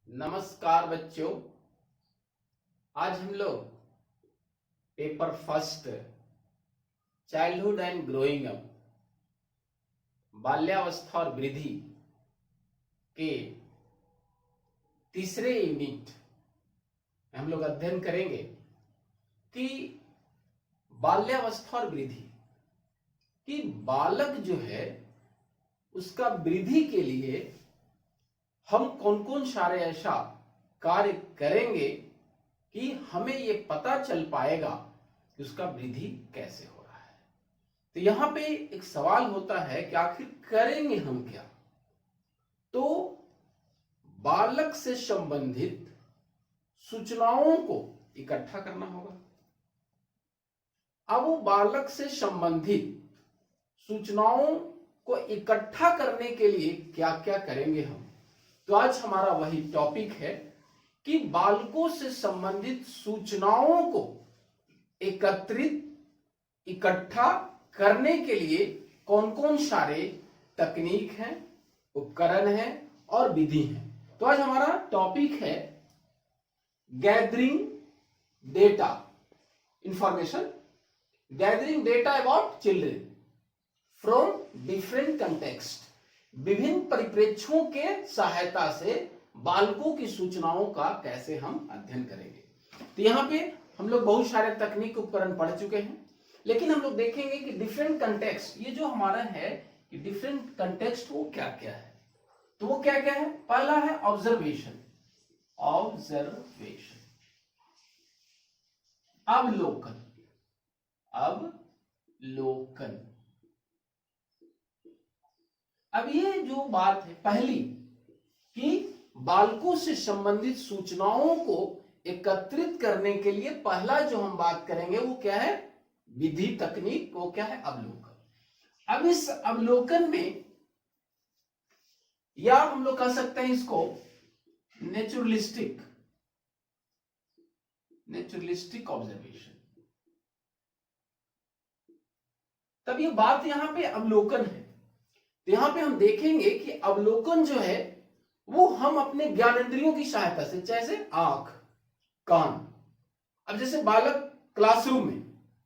नमस्कार बच्चों। आज हम लोग paper first childhood and growing up बाल्यावस्था और वृद्धि के तीसरे यूनिट में हम लोग अध्ययन करेंगे कि बाल्यावस्था और वृद्धि कि बालक जो है उसका वृद्धि के लिए हम कौन कौन सारे ऐसा कार्य करेंगे कि हमें ये पता चल पाएगा कि उसका वृद्धि कैसे हो रहा है। तो यहां पे एक सवाल होता है कि आखिर करेंगे हम क्या। तो बालक से संबंधित सूचनाओं को इकट्ठा करना होगा। अब वो बालक से संबंधित सूचनाओं को इकट्ठा करने के लिए क्या क्या करेंगे हम। तो आज हमारा वही टॉपिक है कि बालकों से संबंधित सूचनाओं को एकत्रित इकट्ठा करने के लिए कौन कौन सारे तकनीक हैं, उपकरण हैं और विधि हैं। तो आज हमारा टॉपिक है gathering data information, gathering data about children from different context. विभिन्न परिप्रेक्ष्यों के सहायता से बालकों की सूचनाओं का कैसे हम अध्ययन करेंगे। तो यहाँ पे हम लोग बहुत सारे तकनीक उपकरण पढ़ चुके हैं, लेकिन हम लोग देखेंगे कि डिफरेंट कंटेक्स्ट, ये जो हमारा है कि डिफरेंट कंटेक्स्ट वो क्या क्या है। तो वो क्या क्या है। पहला है ऑब्जर्वेशन, ऑब्जर्वेशन, अवलोकन, अवलोकन। अब ये जो बात है पहली कि बालकों से संबंधित सूचनाओं को एकत्रित करने के लिए पहला जो हम बात करेंगे वो क्या है, विधि तकनीक, वो क्या है, अवलोकन। अब इस अवलोकन में या हम लोग कह सकते हैं इसको नेचुरलिस्टिक, नेचुरलिस्टिक ऑब्जर्वेशन। तब ये बात यहां पे अवलोकन है। तो यहां पे हम देखेंगे कि अवलोकन जो है वो हम अपने ज्ञानेंद्रियों की सहायता से, जैसे आंख, कान। अब जैसे बालक क्लासरूम में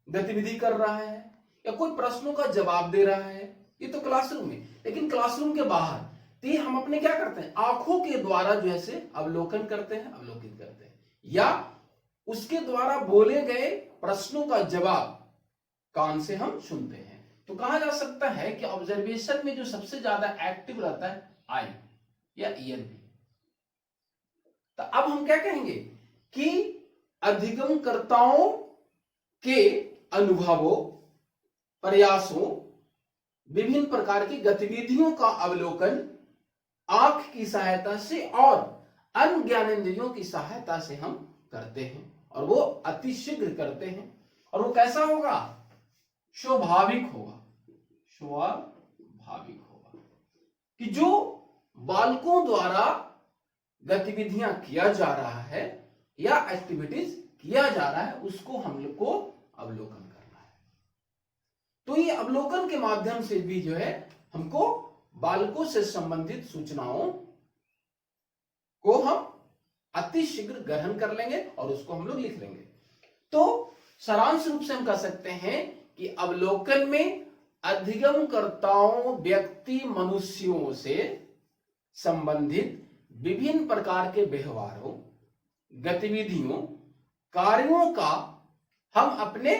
गतिविधि कर रहा है या कोई प्रश्नों का जवाब दे रहा है, ये तो क्लासरूम में, लेकिन क्लासरूम के बाहर तो हम अपने क्या करते हैं, आंखों के द्वारा जो है से अवलोकन करते हैं, अवलोकित करते हैं, या उसके द्वारा बोले गए प्रश्नों का जवाब कान से हम सुनते हैं। तो कहा जा सकता है कि ऑब्जर्वेशन में जो सबसे ज्यादा एक्टिव रहता है आई या ईयर भी। तो अब हम क्या कहेंगे कि अधिगमकर्ताओं के अनुभवों, प्रयासों, विभिन्न प्रकार की गतिविधियों का अवलोकन आंख की सहायता से और अन्य ज्ञानेंद्रियों की सहायता से हम करते हैं, और वो अतिशीघ्र करते हैं। और वो कैसा होगा, स्वाभाविक होगा, स्वाभाविक होगा कि जो बालकों द्वारा गतिविधियां किया जा रहा है या एक्टिविटीज किया जा रहा है उसको हम लोग को अवलोकन करना है। तो ये अवलोकन के माध्यम से भी जो है हमको बालकों से संबंधित सूचनाओं को हम अतिशीघ्र ग्रहण कर लेंगे और उसको हम लोग लिख लेंगे। तो सारांश रूप से हम कह सकते हैं कि अवलोकन में अधिगमकर्ताओं, व्यक्ति, मनुष्यों से संबंधित विभिन्न प्रकार के व्यवहारों, गतिविधियों, कार्यों का हम अपने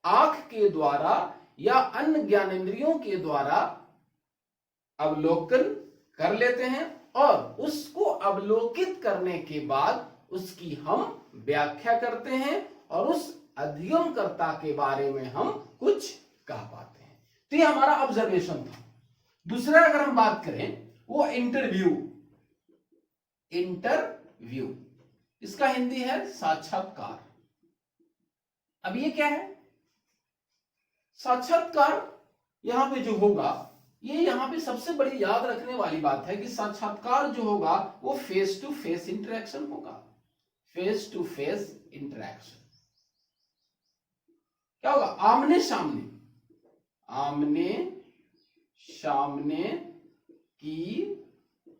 आंख के द्वारा या अन्य ज्ञानेंद्रियों के द्वारा अवलोकन कर लेते हैं, और उसको अवलोकित करने के बाद उसकी हम व्याख्या करते हैं और उस अधिगमकर्ता के बारे में हम कुछ कह पाते हैं। तो ये हमारा ऑब्जर्वेशन था। दूसरा अगर हम बात करें वो इंटरव्यू, इंटरव्यू, इसका हिंदी है साक्षात्कार। अब ये क्या है, साक्षात्कार यहां पे जो होगा, ये यहां पे सबसे बड़ी याद रखने वाली बात है कि साक्षात्कार जो होगा वो फेस टू फेस इंटरेक्शन होगा, फेस टू फेस इंटरेक्शन। क्या होगा, आमने सामने, आमने सामने की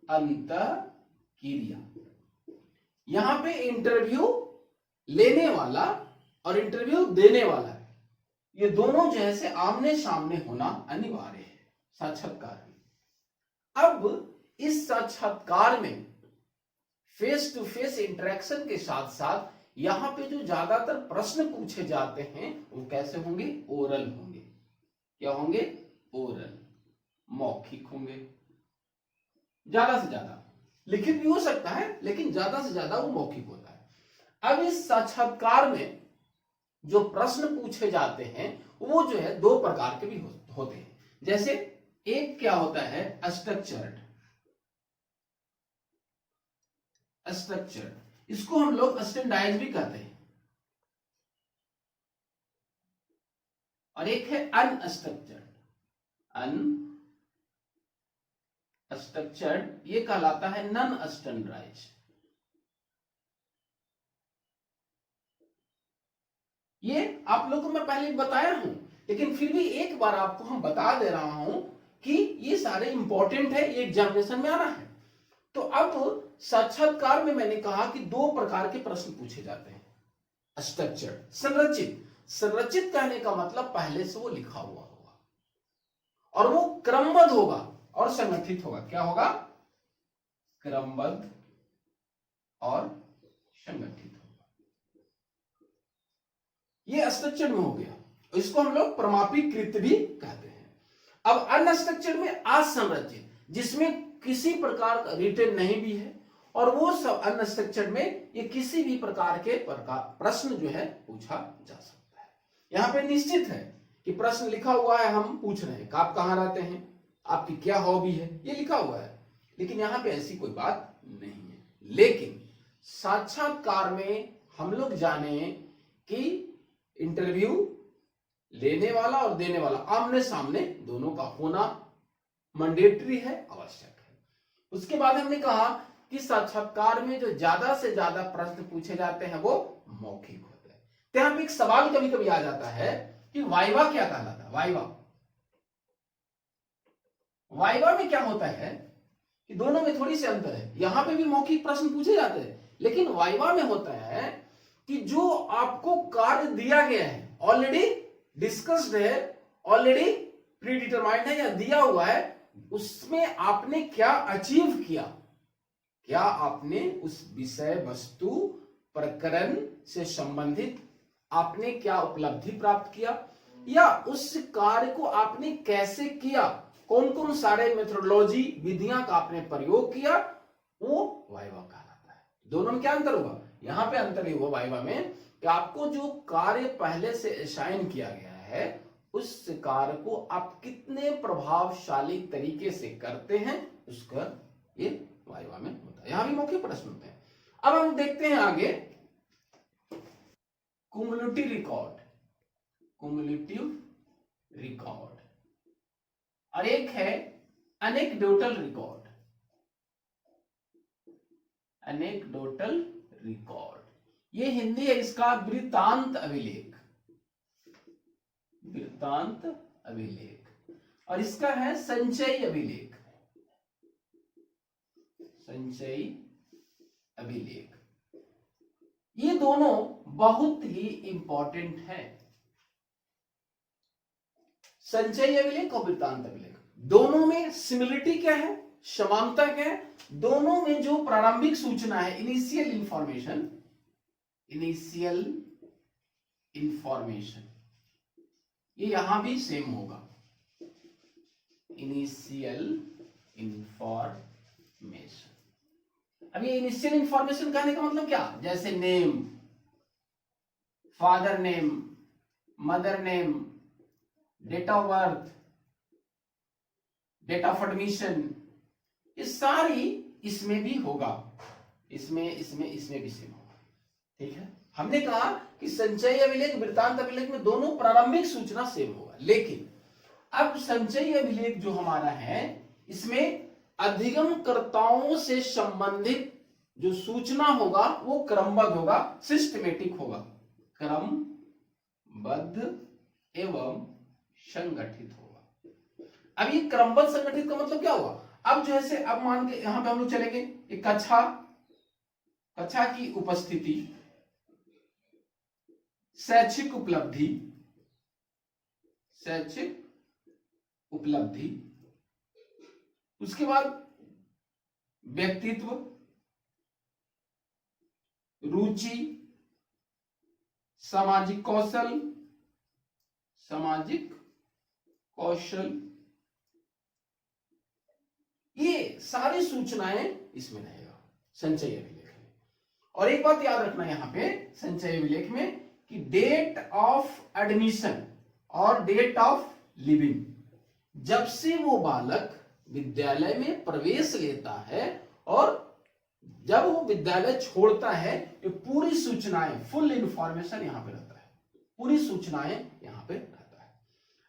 अंतःक्रिया, यहां पे इंटरव्यू लेने वाला और इंटरव्यू देने वाला ये दोनों जो है से आमने सामने होना अनिवार्य है साक्षात्कार में। अब इस साक्षात्कार में फेस टू फेस इंटरेक्शन के साथ साथ यहां पे जो ज्यादातर प्रश्न पूछे जाते हैं वो कैसे होंगे, ओरल होंगे। क्या होंगे, ओरल, मौखिक होंगे। ज्यादा से ज्यादा लिखित भी हो सकता है लेकिन ज्यादा से ज्यादा वो मौखिक होता है। अब इस साक्षात्कार में जो प्रश्न पूछे जाते हैं वो जो है दो प्रकार के भी होते हैं। जैसे एक क्या होता है, स्ट्रक्चर्ड, स्ट्रक्चर्ड इसको हम लोग स्टैंडर्डाइज भी कहते हैं, और एक है अनस्ट्रक्चर्ड। अनस्ट्रक्चर्ड ये कहलाता है नॉन स्टैंडर्डाइज। ये आप लोगों को मैं पहले बताया हूं लेकिन फिर भी एक बार आपको हम बता दे रहा हूं कि ये सारे इंपॉर्टेंट है, ये एग्जामिनेशन में आना है। तो अब साक्षात्कार में मैंने कहा कि दो प्रकार के प्रश्न पूछे जाते हैं। स्ट्रक्चर्ड, संरचित। संरचित कहने का मतलब पहले से वो लिखा हुआ होगा और वो क्रमबद्ध होगा और संगठित होगा। क्या होगा, क्रमबद्ध और संगठित होगा। ये स्ट्रक्चर्ड में हो गया, इसको हम लोग प्रमाणीकृत भी कहते हैं। अब अनस्ट्रक्चर्ड में असंरचित, जिसमें किसी प्रकार का रिटन नहीं भी है, और वो सब अनस्ट्रक्चर्ड में ये किसी भी प्रकार के प्रश्न जो है पूछा जा सकता है। यहां पे निश्चित है कि प्रश्न लिखा हुआ है, हम पूछ रहे हैं कि आप कहां रहते हैं, आपकी क्या हॉबी है, ये लिखा हुआ है, लेकिन यहां पे ऐसी कोई बात नहीं है। लेकिन साक्षात्कार में हम लोग जाने कि इंटरव्यू लेने वाला और देने वाला आमने सामने दोनों का होना मैंडेटरी है, आवश्यक है। उसके बाद हमने कहा कि साक्षात्कार में जो ज्यादा से ज्यादा प्रश्न पूछे जाते हैं वो मौखिक होते हैं। तो यहां पे एक सवाल कभी कभी आ जाता है कि वाइवा क्या कहलाता है। वाइवा, वाइवा में क्या होता है कि दोनों में थोड़ी सी अंतर है। यहां पे भी मौखिक प्रश्न पूछे जाते हैं, लेकिन वाइवा में होता है कि जो आपको कार्य दिया गया है, ऑलरेडी डिस्कस्ड है, ऑलरेडी प्रीडिटरमाइंड है या दिया हुआ है, उसमें आपने क्या अचीव किया, क्या आपने उस विषय वस्तु प्रकरण से संबंधित आपने क्या उपलब्धि प्राप्त किया, या उस कार्य को आपने कैसे किया, कौन कौन सारे मेथोडोलॉजी विधियां का आपने प्रयोग किया, वो वाइवा कहलाता है। दोनों में क्या अंतर होगा, यहां पे अंतर ये हुआ वाइवा में कि आपको जो कार्य पहले से असाइन किया गया है उस कार्य को आप कितने प्रभावशाली तरीके से करते हैं, उसका ये वाइवा में होता है। यहां भी मौखिक प्रश्न होते हैं। अब हम देखते हैं आगे क्युमुलेटिव रिकॉर्ड, क्युमुलेटिव रिकॉर्ड, और एक है एनेक्डोटल रिकॉर्ड, एनेक्डोटल रिकॉर्ड। ये हिंदी है इसका वृत्तांत अभिलेख, वृत्तांत अभिलेख, और इसका है संचय अभिलेख, संचय अभिलेख। ये दोनों बहुत ही इंपॉर्टेंट है। संचय अभिलेख और वृत्तांत अभिलेख, दोनों में सिमिलरिटी क्या है, समानता क्या है, दोनों में जो प्रारंभिक सूचना है, इनिशियल इंफॉर्मेशन, इनिशियल इंफॉर्मेशन, ये यहां भी सेम होगा, इनिशियल इंफॉर्मेशन। अब ये इनिशियल इंफॉर्मेशन कहने का मतलब क्या, जैसे name, father name, mother name, date of birth, date of admission, ये सारी इसमें भी होगा, इसमें भी सेम होगा। ठीक है, हमने कहा कि संचय अभिलेख वृत्तांत अभिलेख में दोनों प्रारंभिक सूचना सेम होगा, लेकिन अब संचय अभिलेख जो हमारा है इसमें अधिगमकर्ताओं से संबंधित जो सूचना होगा वो क्रमबद्ध होगा, सिस्टमेटिक होगा, क्रमबद्ध एवं संगठित होगा। अब ये क्रमबद्ध संगठित का मतलब क्या हुआ, अब जैसे अब मान के यहां पे हम लोग चलेंगे एक कक्षा, कक्षा की उपस्थिति, शैक्षिक उपलब्धि, शैक्षिक उपलब्धि, उसके बाद व्यक्तित्व, रुचि, सामाजिक कौशल, सामाजिक कौशल, ये सारी सूचनाएं इसमें रहेगा संचयी अभिलेख में। और एक बात याद रखना यहां पे संचयी अभिलेख में कि डेट ऑफ एडमिशन और डेट ऑफ लिविंग, जब से वो बालक विद्यालय में प्रवेश लेता है और जब वो विद्यालय छोड़ता है, ये पूरी सूचनाएं, फुल इंफॉर्मेशन यहां पे रहता है, पूरी सूचनाएं यहां पे रहता है।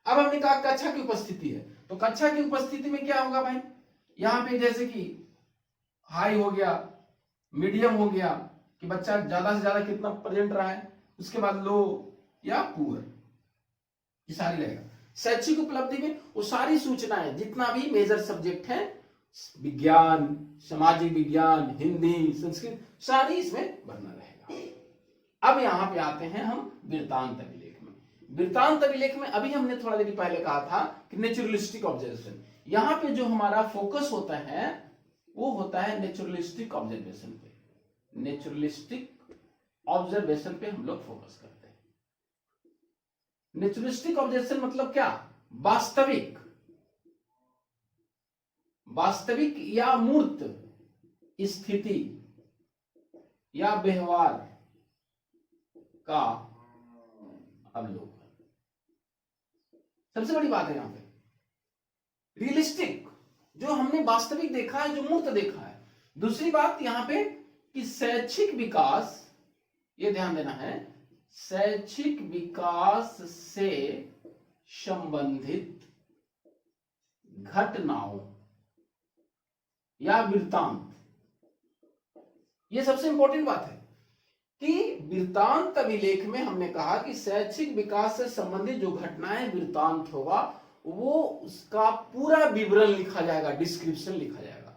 अब हमने कहा कक्षा की उपस्थिति है, तो कक्षा की उपस्थिति में क्या होगा भाई, यहां पे जैसे कि हाई हो गया, मीडियम हो गया कि बच्चा ज्यादा से ज्यादा कितना प्रेजेंट रहा है, उसके बाद लो या पुअर, ये सारी रहेगा। शैक्षिक उपलब्धि में वो सारी सूचनाएं, जितना भी मेजर सब्जेक्ट है, विज्ञान, सामाजिक विज्ञान, हिंदी, संस्कृत, सारी इसमें भरना रहेगा। अब यहां पे आते हैं हम वृत्तांत अभिलेख में। वृत्तांत अभिलेख में अभी हमने थोड़ा देर पहले कहा था कि नेचुरलिस्टिक ऑब्जर्वेशन, यहां पे जो हमारा फोकस होता है वो होता है नेचुरलिस्टिक ऑब्जर्वेशन पे, नेचुरलिस्टिक ऑब्जर्वेशन पे हम लोग फोकस करते हैं। नेचुरलिस्टिक ऑब्जर्वेशन मतलब क्या, वास्तविक, वास्तविक या मूर्त स्थिति या व्यवहार का अवलोकन। सबसे बड़ी बात है यहां पे रियलिस्टिक, जो हमने वास्तविक देखा है, जो मूर्त देखा है। दूसरी बात यहां पे कि शैक्षिक विकास, ये ध्यान देना है, शैक्षिक विकास से संबंधित घटनाओं या वृत्तांत, ये सबसे इंपॉर्टेंट बात है कि वृत्तांत अभिलेख में हमने कहा कि शैक्षिक विकास से संबंधित जो घटनाएं वृत्तांत होगा, वो उसका पूरा विवरण लिखा जाएगा, डिस्क्रिप्शन लिखा जाएगा।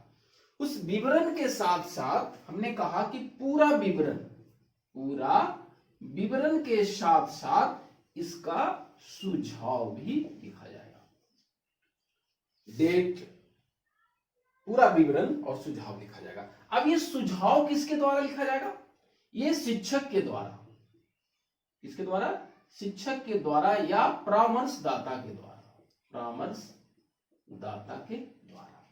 उस विवरण के साथ साथ हमने कहा कि पूरा विवरण, पूरा विवरण के साथ साथ इसका सुझाव भी लिखा जाएगा। डेट, पूरा विवरण और सुझाव लिखा जाएगा। अब ये सुझाव किसके द्वारा लिखा जाएगा, ये शिक्षक के द्वारा, किसके द्वारा, शिक्षक के द्वारा या परामर्शदाता के द्वारा, परामर्शदाता के द्वारा।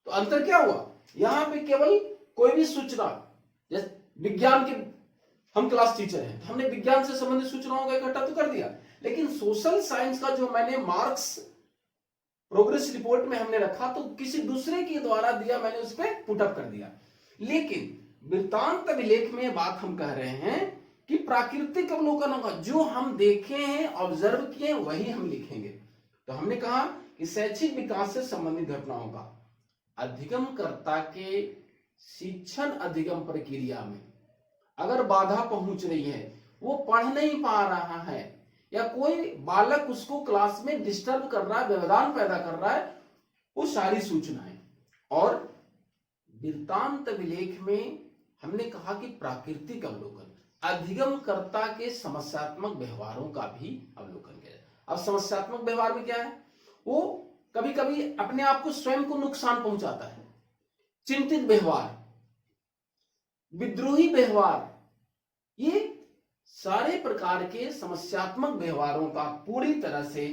तो अंतर क्या हुआ, यहां पे केवल कोई भी सूचना, जैसे विज्ञान के हम क्लास टीचर हैं, हमने विज्ञान से संबंधित सूचनाओं का इकट्ठा तो कर दिया, लेकिन सोशल साइंस का जो मैंने मार्क्स प्रोग्रेस रिपोर्ट में हमने रखा तो किसी दूसरे के द्वारा दिया, मैंने उस पर पुटअप कर दिया। लेकिन वृत्तांत अभिलेख में बात हम कह रहे हैं कि प्राकृतिक अवलोकन होगा, जो हम देखे हैं, ऑब्जर्व किए, वही हम लिखेंगे। तो हमने कहा कि शैक्षिक विकास से संबंधित घटनाओं का अधिगमकर्ता के शिक्षण अधिगम प्रक्रिया में अगर बाधा पहुंच रही है, वो पढ़ नहीं पा रहा है, या कोई बालक उसको क्लास में डिस्टर्ब कर रहा है, व्यवधान पैदा कर रहा है, वो सारी सूचनाएं। और वृत्तांत अभिलेख में हमने कहा कि प्राकृतिक अवलोकन, अधिगमकर्ता के समस्यात्मक व्यवहारों का भी अवलोकन किया जाए। अब समस्यात्मक व्यवहार में क्या है, वो कभी कभी अपने आप को, स्वयं को नुकसान पहुंचाता है, चिंतित व्यवहार, विद्रोही व्यवहार, ये सारे प्रकार के समस्यात्मक व्यवहारों का पूरी तरह से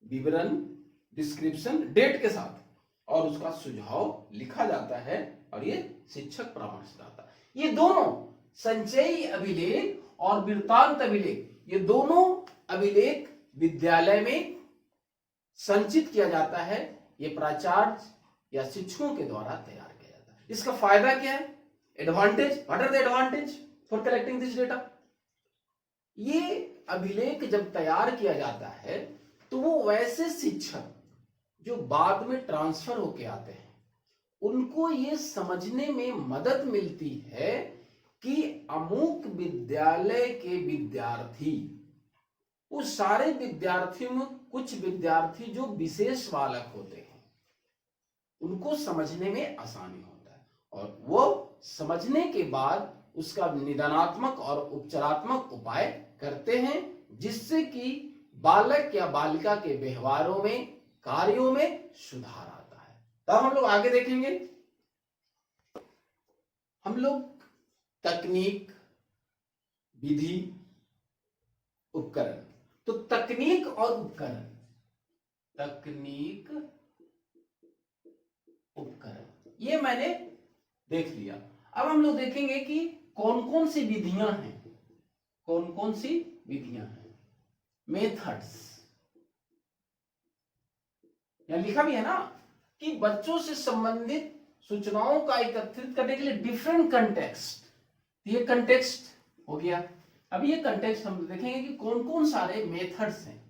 विवरण, डिस्क्रिप्शन, डेट के साथ और उसका सुझाव लिखा जाता है। और ये शिक्षक परामर्शदाता, ये दोनों संचयी अभिलेख और वृत्तांत अभिलेख, ये दोनों अभिलेख विद्यालय में संचित किया जाता है। ये प्राचार्य या शिक्षकों के द्वारा तैयार किया जाता है। इसका फायदा क्या है, advantage, what are the advantage for collecting this data. ये अभिलेख जब तैयार किया जाता है तो वो वैसे शिक्षक जो बाद में ट्रांसफर होके आते हैं, उनको ये समझने में मदद मिलती है कि अमुक विद्यालय के विद्यार्थी, उस सारे विद्यार्थियों में कुछ विद्यार्थी जो विशेष बालक होते हैं, उनको समझने में आसानी होता है और वो समझने के बाद उसका निदानात्मक और उपचारात्मक उपाय करते हैं, जिससे कि बालक या बालिका के व्यवहारों में, कार्यों में सुधार आता है। तब हम लोग आगे देखेंगे, हम लोग तकनीक, विधि, उपकरण। तो तकनीक और उपकरण, तकनीक, उपकरण, ये मैंने देख लिया। अब हम लोग देखेंगे कि कौन कौन सी विधियां हैं, कौन कौन सी विधियां हैं। मेथड्स, यहां लिखा भी है ना कि बच्चों से संबंधित सूचनाओं का एकत्रित करने के लिए डिफरेंट कंटेक्स्ट। ये कंटेक्स्ट हो गया। अब ये कंटेक्स्ट हम देखेंगे कि कौन कौन सारे मेथड्स हैं।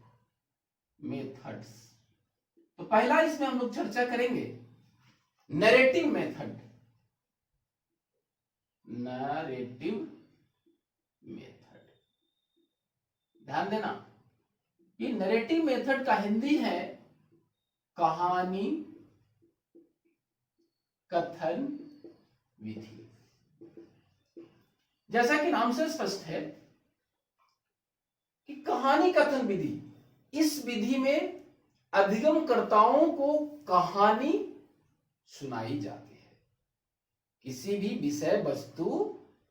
मेथड्स, तो पहला इसमें हम लोग चर्चा करेंगे नैरेटिव मेथड। नैरेटिव मेथड, ध्यान देना, ये नैरेटिव मेथड का हिंदी है कहानी कथन विधि। जैसा कि नाम से स्पष्ट है कि कहानी कथन विधि, इस विधि में अधिगमकर्ताओं को कहानी सुनाई जाती है। किसी भी विषय वस्तु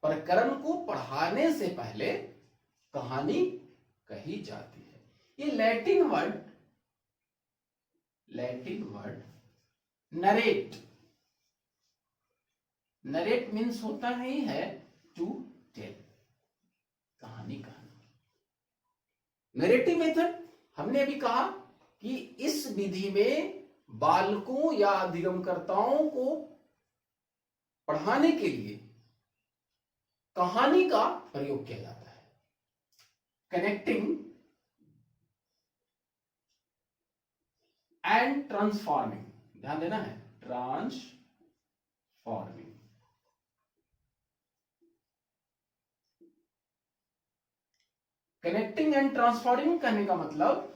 प्रकरण को पढ़ाने से पहले कहानी कही जाती है। ये Latin word narrate, narrate means होता ही है टू टेल, कहानी कहना। नरेटिव मेथड हमने अभी कहा कि इस विधि में बालकों या अधिगमकर्ताओं को पढ़ाने के लिए कहानी का प्रयोग किया जाता है। कनेक्टिंग एंड ट्रांसफॉर्मिंग, ध्यान देना है, ट्रांसफॉर्मिंग। कनेक्टिंग एंड ट्रांसफॉर्मिंग करने का मतलब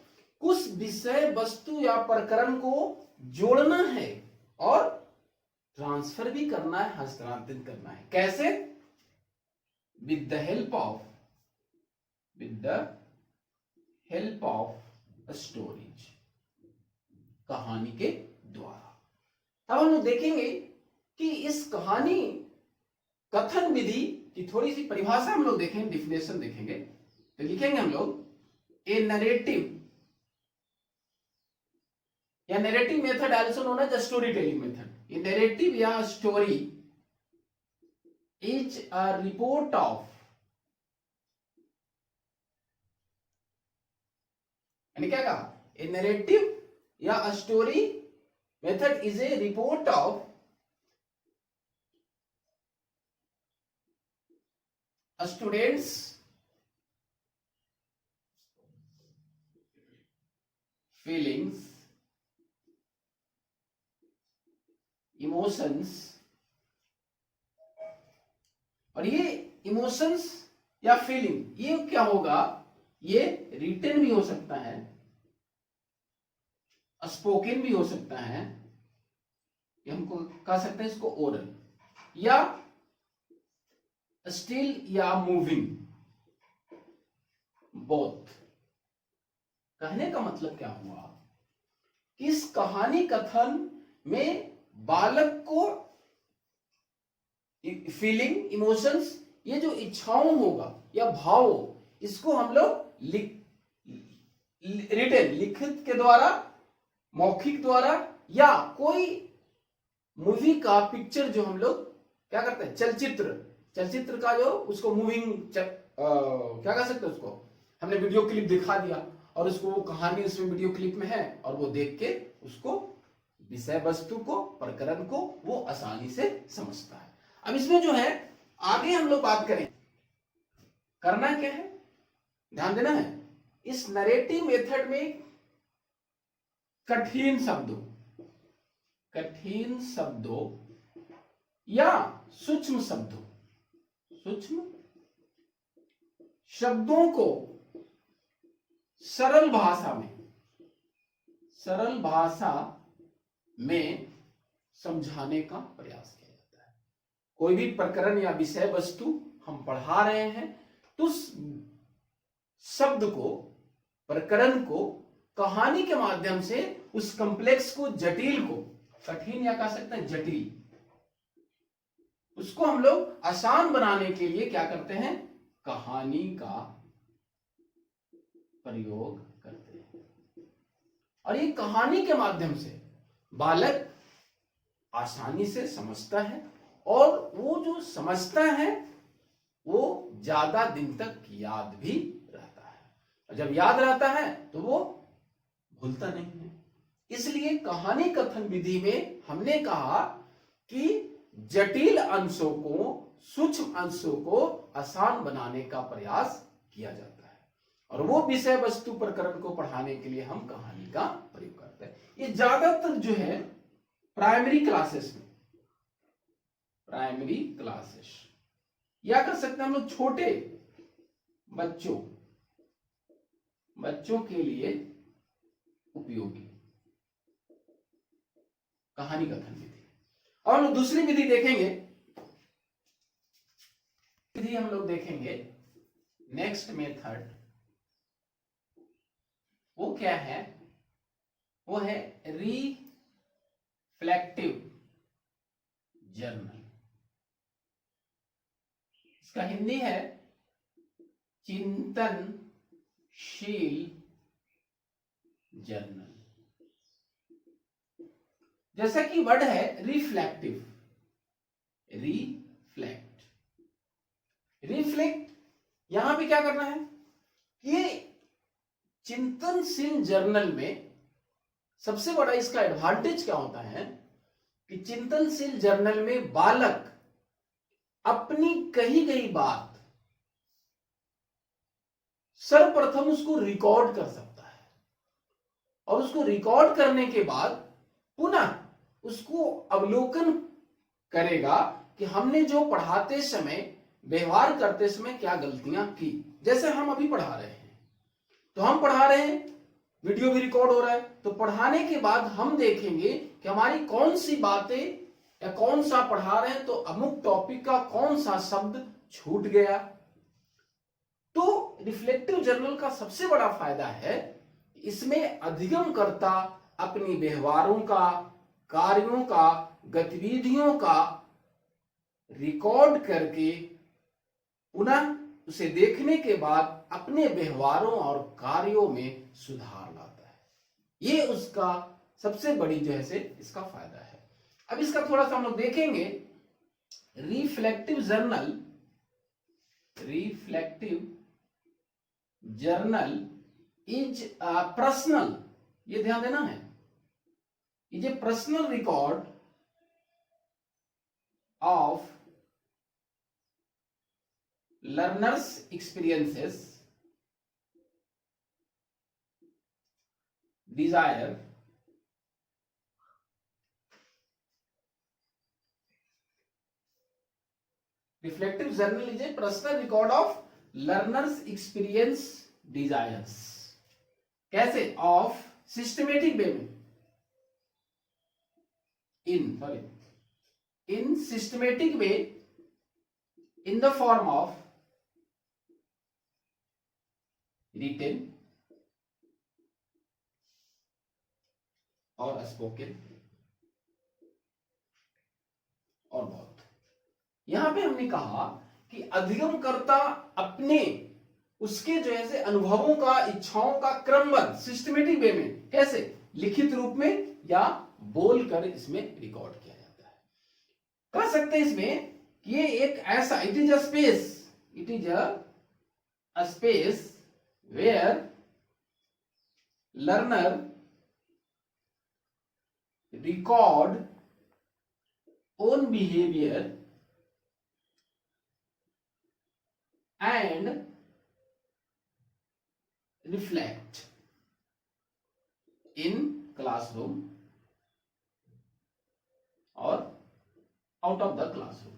उस विषय वस्तु या प्रकरण को जोड़ना है और ट्रांसफर भी करना है, हस्तांतरित करना है। कैसे? With the help of stories, कहानी के द्वारा। अब हम लोग देखेंगे कि इस कहानी कथन विधि की थोड़ी सी परिभाषा हम लोग देखेंगे, डिफिनेशन देखेंगे। तो लिखेंगे हम लोग ए नरेटिव या narrative method also known as story telling method. A narrative या story is a report of, यानी क्या कहा, ए नरेटिव या story method is a report of students feelings, emotions. और ये इमोशंस या फीलिंग ये क्या होगा, ये रिटन भी हो सकता है, स्पोकन भी हो सकता है, ये हमको कह सकते हैं इसको ओरल, या स्टिल या मूविंग, बोथ। कहने का मतलब क्या हुआ कि इस कहानी कथन में बालक को फीलिंग, इमोशंस, ये जो इच्छाओं होगा या भाव, इसको हम लोग रिटन, लिखित के द्वारा, मौखिक द्वारा, या कोई मूवी का पिक्चर जो हम लोग क्या करते हैं, चलचित्र का जो उसको मूविंग क्या कह सकते हैं, उसको हमने वीडियो क्लिप दिखा दिया और उसको वो कहानी उसमें वीडियो क्लिप में है और वो देख के उसको विषय वस्तु को, प्रकरण को वो आसानी से समझता है। अब इसमें जो है आगे हम लोग बात करें, करना क्या है, ध्यान देना है। इस नरेटिव मेथड में कठिन शब्दों या सूक्ष्म शब्दों को सरल भाषा में समझाने का प्रयास किया जाता है। कोई भी प्रकरण या विषय वस्तु हम पढ़ा रहे हैं तो उस शब्द को, प्रकरण को कहानी के माध्यम से उस कॉम्प्लेक्स को, जटिल को, कठिन या कह सकते हैं जटिल, उसको हम लोग आसान बनाने के लिए क्या करते हैं, कहानी का प्रयोग करते हैं। और ये कहानी के माध्यम से बालक आसानी से समझता है और वो जो समझता है वो ज्यादा दिन तक याद भी रहता है, और जब याद रहता है तो वो भूलता नहीं है। इसलिए कहानी कथन विधि में हमने कहा कि जटिल अंशों को, सूक्ष्म अंशों को आसान बनाने का प्रयास किया जाता है, और वो विषय वस्तु प्रकरण को पढ़ाने के लिए हम कहानी का प्रयोग करते हैं। ये ज्यादातर जो है प्राइमरी क्लासेस में, प्राइमरी क्लासेस या कर सकते हैं हम लोग छोटे बच्चों के लिए उपयोगी कहानी कथन विधि। और हम लोग दूसरी विधि देखेंगे, विधि हम लोग देखेंगे नेक्स्ट मेथड, वो क्या है, वो है रिफ्लेक्टिव जर्नल। इसका हिंदी है चिंतनशील जर्नल। जैसा कि वर्ड है रिफ्लेक्टिव, रिफ्लेक्ट, यहां पे क्या करना है, ये चिंतनशील जर्नल में सबसे बड़ा इसका एडवांटेज क्या होता है कि चिंतनशील जर्नल में बालक अपनी कही गई बात सर्वप्रथम उसको रिकॉर्ड कर सकता है, और उसको रिकॉर्ड करने के बाद पुनः उसको अवलोकन करेगा कि हमने जो पढ़ाते समय, व्यवहार करते समय क्या गलतियां की। जैसे हम अभी पढ़ा रहे हैं, तो हम पढ़ा रहे हैं, वीडियो भी रिकॉर्ड हो रहा है, तो पढ़ाने के बाद हम देखेंगे कि हमारी कौन सी बातें या कौन सा पढ़ा रहे हैं तो अमुक टॉपिक का कौन सा शब्द छूट गया। तो रिफ्लेक्टिव जर्नल का सबसे बड़ा फायदा है, इसमें अधिगमकर्ता अपनी व्यवहारों का, कार्यों का, गतिविधियों का रिकॉर्ड करके पुनः उसे देखने के बाद अपने व्यवहारों और कार्यों में सुधार लाता है। ये उसका सबसे बड़ी जो है इसका फायदा है। अब इसका थोड़ा सा हम लोग देखेंगे। रिफ्लेक्टिव जर्नल इज पर्सनल, ये ध्यान देना है, is a personal record of learners experiences, desire, reflective journal is a personal record of learners experience, desires। कैसे? of systematic way में, in systematic way, in the form of written और spoken और बहुत। यहां पे हमने कहा कि अधिगमकर्ता अपने उसके जो है अनुभवों का, इच्छाओं का क्रमबद्ध सिस्टमेटिक वे में, कैसे? लिखित रूप में या बोलकर इसमें रिकॉर्ड किया जाता है। कह सकते हैं इसमें कि ये एक ऐसा, it is a space where learner record own behavior and reflect in classroom or out of the classroom।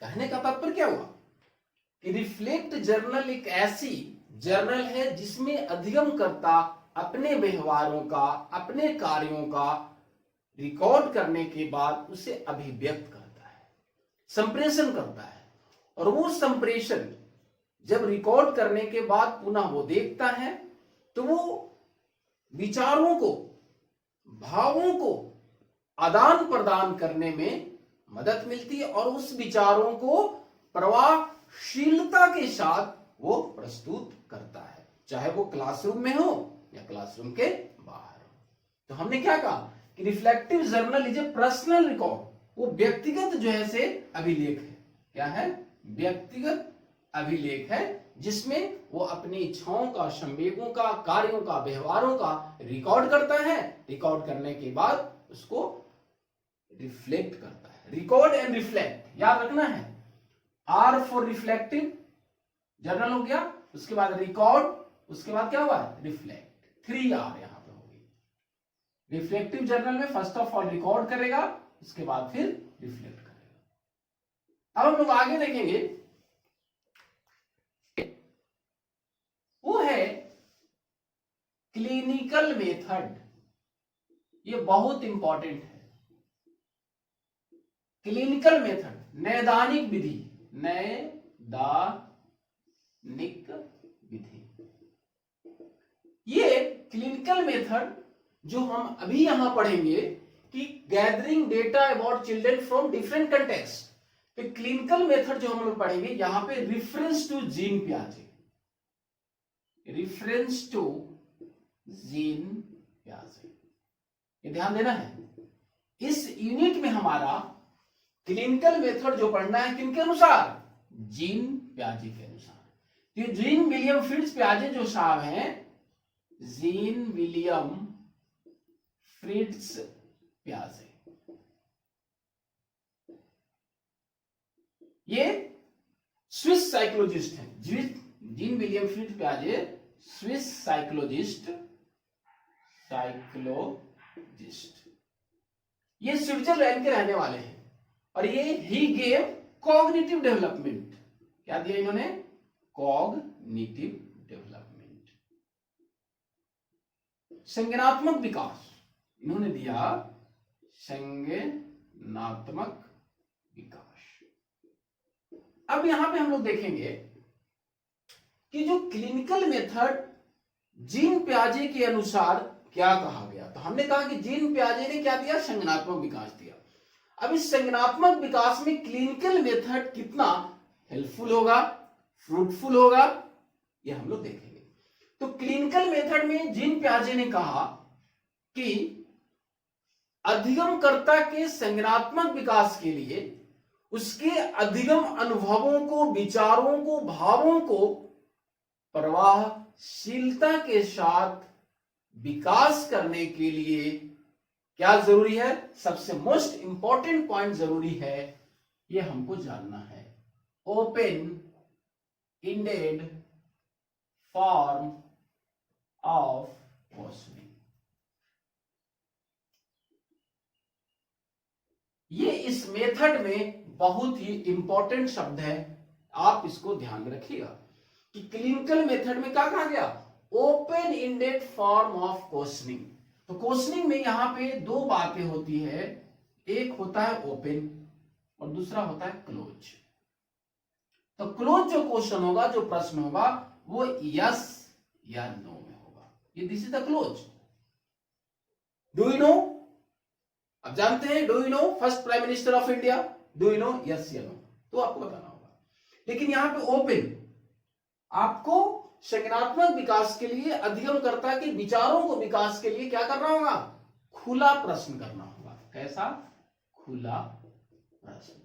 कहने का तात्पर्य क्या हुआ कि रिफ्लेक्ट जर्नल एक ऐसी जर्नल है जिसमें अधिगमकर्ता अपने व्यवहारों का, अपने कार्यों का रिकॉर्ड करने के बाद उसे अभिव्यक्त करता है, संप्रेषण करता है। और वो संप्रेषण जब रिकॉर्ड करने के बाद पुनः वो देखता है तो वो विचारों को, भावों को आदान प्रदान करने में मदद मिलती है और उस विचारों को प्रवाहशीलता के साथ वो प्रस्तुत करता है, चाहे वो क्लासरूम में हो या क्लासरूम के बाहर हो। तो हमने क्या कहा कि reflective journal is a personal record, वो व्यक्तिगत जो है से अभिलेख है। क्या है? व्यक्तिगत अभिलेख है, जिसमें वो अपनी इच्छाओं का, संवेगों का, कार्यों का, व्यवहारों का रिकॉर्ड करता है। रिकॉर्ड करने के बाद उसको रिफ्लेक्ट करता है। रिकॉर्ड एंड रिफ्लेक्ट याद रखना है। आर फॉर रिफ्लेक्टिव जर्नल हो गया, उसके बाद रिकॉर्ड, उसके बाद क्या हुआ? रिफ्लेक्ट। 3 आर यहां पे होगी। रिफ्लेक्टिव जर्नल में फर्स्ट ऑफ ऑल रिकॉर्ड करेगा, उसके बाद फिर रिफ्लेक्ट करेगा। अब हम लोग आगे देखेंगे, वो है क्लिनिकल मेथड। ये बहुत इंपॉर्टेंट है। क्लिनिकल मेथड, नैदानिक विधि, नैदानिक विधि। ये क्लिनिकल मेथड जो हम अभी यहां पढ़ेंगे कि gathering data about children from different context. तो क्लिनिकल मेथड जो हम लोग पढ़ेंगे यहां पे रिफरेंस टू जीन पियाजे, रिफरेंस टू जीन पियाजे, ये ध्यान देना है। इस यूनिट में हमारा क्लिनिकल मेथड जो पढ़ना है किनके अनुसार? जीन पियाजे के अनुसार। तो जीन विलियम फ्रिट्ज पियाजे जो साहब हैं, जीन विलियम फ्रिट्ज पियाजे, ये स्विस साइकोलॉजिस्ट हैं। जीन विलियम फ्रिट्ज पियाजे स्विस साइकोलॉजिस्ट, ये स्विट्जरलैंड के रहने वाले हैं। और ये ही गेव कॉग्निटिव डेवलपमेंट, क्या दिया इन्होंने? कॉग्निटिव डेवलपमेंट, संज्ञानात्मक विकास इन्होंने दिया, संज्ञानात्मक विकास। अब यहां पे हम लोग देखेंगे कि जो क्लिनिकल मेथड जीन पियाजे के अनुसार क्या कहा गया। तो हमने कहा कि जीन पियाजे ने क्या दिया? संज्ञानात्मक विकास दिया। अब इस संज्ञानात्मक विकास में क्लिनिकल मेथड कितना हेल्पफुल होगा, फ्रूटफुल होगा, ये हम लोग देखेंगे। तो क्लिनिकल मेथड में जीन पियाजे ने कहा कि अधिगमकर्ता के संज्ञानात्मक विकास के लिए उसके अधिगम अनुभवों को, विचारों को, भावों को प्रवाहशीलता के साथ विकास करने के लिए क्या जरूरी है? सबसे मोस्ट इंपॉर्टेंट पॉइंट जरूरी है, ये हमको जानना है। Open ended form of questioning, ये इस मेथड में बहुत ही इंपॉर्टेंट शब्द है, आप इसको ध्यान में रखिएगा कि क्लिनिकल मेथड में क्या कहा गया? Open ended form of questioning. तो क्वेश्चनिंग में यहां पे 2 बातें होती है, एक होता है ओपन और दूसरा होता है क्लोज। तो क्लोज जो क्वेश्चन होगा, जो प्रश्न होगा, वो यस या नो में होगा। ये this is the close. Do you know, अब जानते हैं, do you know first prime minister of India, do you know, yes या नो, तो आपको बताना होगा। लेकिन यहां पे ओपन, आपको संज्ञानात्मक विकास के लिए, अधिगमकर्ता के विचारों को विकास के लिए क्या करना होगा? खुला प्रश्न करना होगा। कैसा? खुला प्रश्न।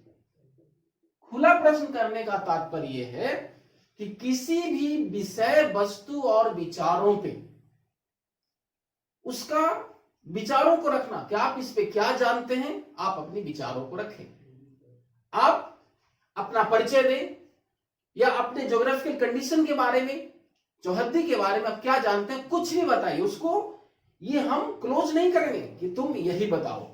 खुला प्रश्न करने का तात्पर्य है कि किसी भी विषय, वस्तु और विचारों पे उसका विचारों को रखना, कि आप इस पे क्या जानते हैं, आप अपने विचारों को रखें। आप अपना परिचय दें या अपने ज्योग्राफिकल कंडीशन के बारे में, चौहद्दी के बारे में आप क्या जानते हैं, कुछ भी बताइए उसको। ये हम क्लोज नहीं करेंगे कि तुम यही बताओ,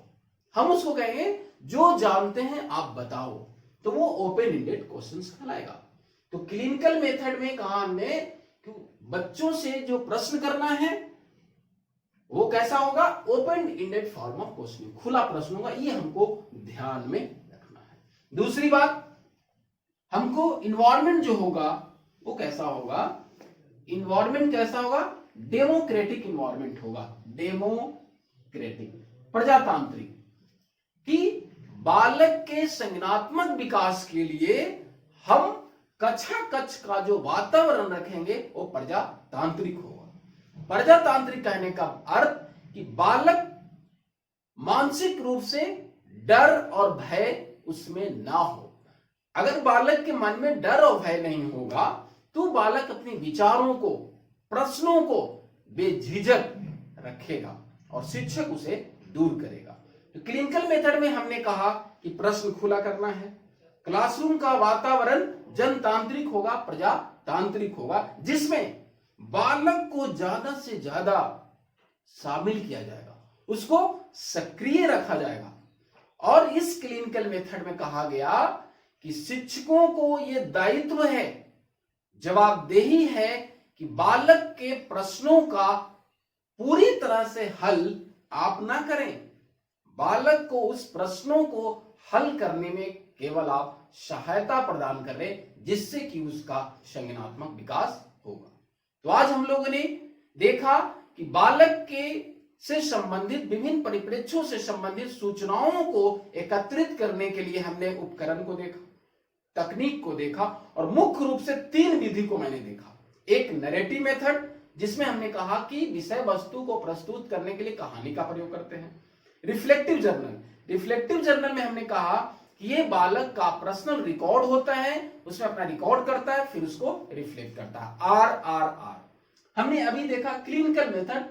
हम उसको कहेंगे जो जानते हैं आप बताओ, तो वो ओपन इंडेड क्वेश्चंस कहलाएगा। तो क्लिनिकल मेथड में कहा हमने कि बच्चों से जो प्रश्न करना है वो कैसा होगा? Open ended form of questioning, खुला प्रश्न होगा। ये हमको ध्यान में रखना है। दूसरी बात, हमको इन्वायरमेंट जो होगा वो कैसा होगा? इन्वायरमेंट कैसा होगा? डेमोक्रेटिक इन्वायरमेंट होगा, डेमोक्रेटिक, प्रजातांत्रिक, कि बालक के संज्ञानात्मक विकास के लिए हम कक्षा कक्ष का जो वातावरण रखेंगे वो प्रजातांत्रिक होगा। प्रजातांत्रिक कहने का अर्थ कि बालक मानसिक रूप से डर और भय उसमें ना हो। अगर बालक के मन में डर और भय नहीं होगा तो बालक अपने विचारों को, प्रश्नों को बेझिझक रखेगा और शिक्षक उसे दूर करेगा। तो क्लिनिकल मेथड में हमने कहा कि प्रश्न खुला करना है, क्लासरूम का वातावरण जनतांत्रिक होगा, प्रजातांत्रिक होगा, जिसमें बालक को ज्यादा से ज्यादा शामिल किया जाएगा, उसको सक्रिय रखा जाएगा। और इस क्लिनिकल मेथड में कहा गया कि शिक्षकों को यह दायित्व है, जवाबदेही है कि बालक के प्रश्नों का पूरी तरह से हल आप ना करें, बालक को उस प्रश्नों को हल करने में केवल आप सहायता प्रदान करें, जिससे कि उसका संज्ञानात्मक विकास होगा। तो आज हम लोगों ने देखा कि बालक के से संबंधित विभिन्न परिप्रेक्ष्यों से संबंधित सूचनाओं को एकत्रित करने के लिए हमने उपकरण को देखा, तकनीक को देखा, और मुख्य रूप से 3 विधि को मैंने देखा। एक नैरेटिव मेथड, जिसमें हमने कहा कि विषय वस्तु को प्रस्तुत करने के लिए कहानी का प्रयोग करते हैं। रिफ्लेक्टिव जर्नल, रिफ्लेक्टिव जर्नल में हमने कहा कि ये बालक का पर्सनल रिकॉर्ड होता है, उसमें अपना रिकॉर्ड करता है, फिर उसको रिफ्लेक्ट करता है, RRR। हमने अभी देखा क्लिनिकल मेथड,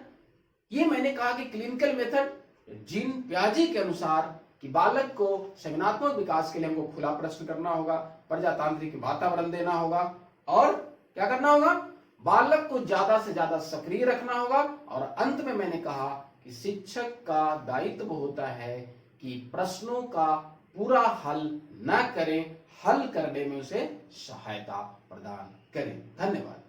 ये मैंने कहा कि क्लिनिकल मेथड जीन प्याजे के अनुसार कि बालक को संज्ञानात्मक विकास के लिए हमको खुला प्रश्न करना होगा, प्रजातांत्रिक वातावरण देना होगा, और क्या करना होगा? बालक को ज्यादा से ज्यादा सक्रिय रखना होगा। और अंत में मैंने कहा कि शिक्षक का दायित्व होता है कि प्रश्नों का पूरा हल न करें, हल करने में उसे सहायता प्रदान करें। धन्यवाद।